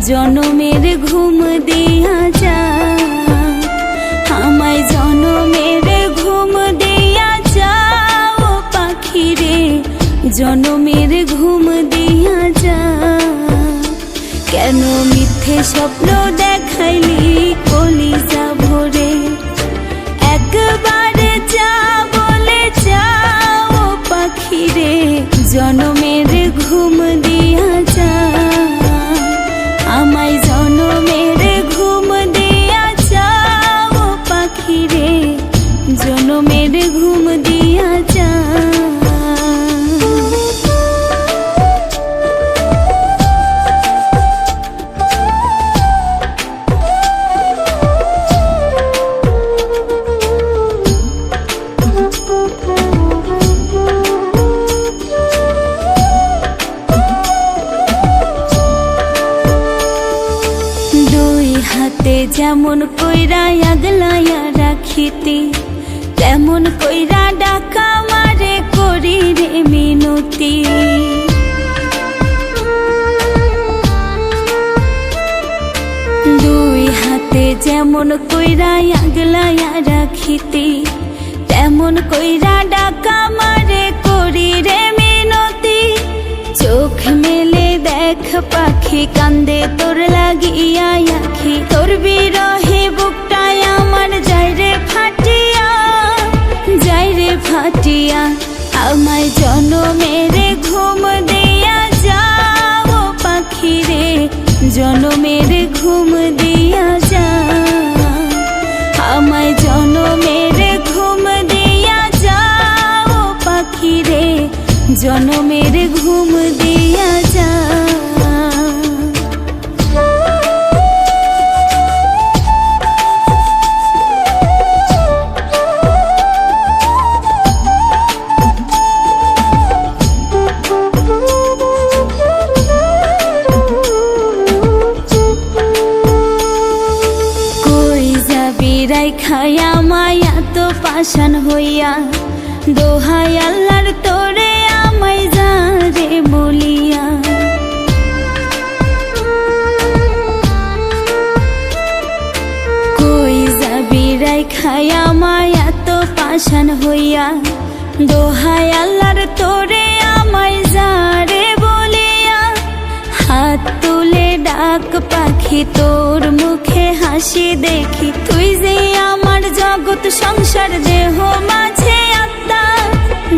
জনমের ঘুম দিয়া যা, আমায় জনমের ঘুম দিয়া যা ও পাখি রে, জনমের ঘুম দিয়া যা। কেন মিথ্যে স্বপ্ন দেখাইলি কলিজা ভরে, একবার যা বলে যা ও পাখি রে, জনমের ঘুম দিয়া যা, আমায় জনমের ঘুম দিয়া যা ও পাখি রে, জনমের ঘুম দিয়া যা। হাতে যেমন কইরা আগলাইয়া রাখিতি, তেমন কইরা ডাকা মারে করি রে মিনতি। দুই হাতে যেমন কইরা আগলাইয়া রাখিতি, তেমন কইরা ডাকা মারে করি রে মিনতি। চোখ মেলে দেখ পাখি কান্দে তোর লাগিয়া আখি, তোর বিরহে বুকটায় আমার যায় রে ফাটিয়া, যায় রে ফাটিয়া। আমায় জনমের ঘুম দিয়া যা ও পাখি রে, জনমের ঘুম দিয়া যা, আমায় জনমের ঘুম দিয়া যা ও পাখি রে, জনমের ঘুম দিয়া যা। খায়া মায়া তো পাশান হইয়া, দোহাই আল্লাহর তোরে আমায় যা রে বলিয়া। কই যাবি রাই খায়া মায়া তো পাশান হইয়া, দোহাই আল্লাহর তোরে আমায় যা রে বলিয়া। হাত তুলে ডাক পাখি তোর মুখে হাসি দেখি, তুই যে আমার জগৎ সংসার, দেহ মাঝে আত্মা,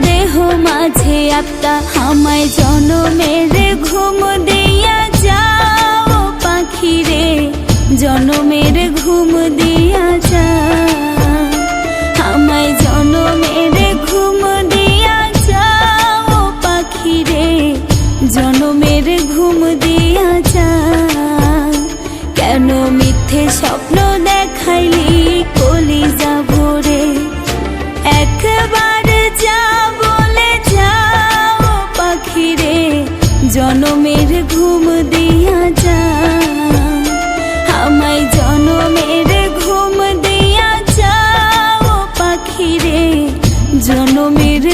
দেহ মাঝে আত্মা। আমায় জনমের ঘুম দিয়া যা ও পাখি রে, জনমের ঘুম দিয়া যা, আমায় জনমের ঘুম দিয়া যা ও পাখি রে, জনমের ঘুম দিয়া যা। কেন মিথ্যে স্বপ্ন দেখাইলি কলিজা ভরে, একবার যা বলে যা ও পাখি রে, জনমের ঘুম দিয়া যা, আমায় জনমের ঘুম দিয়া যা ও পাখি রে, জনমের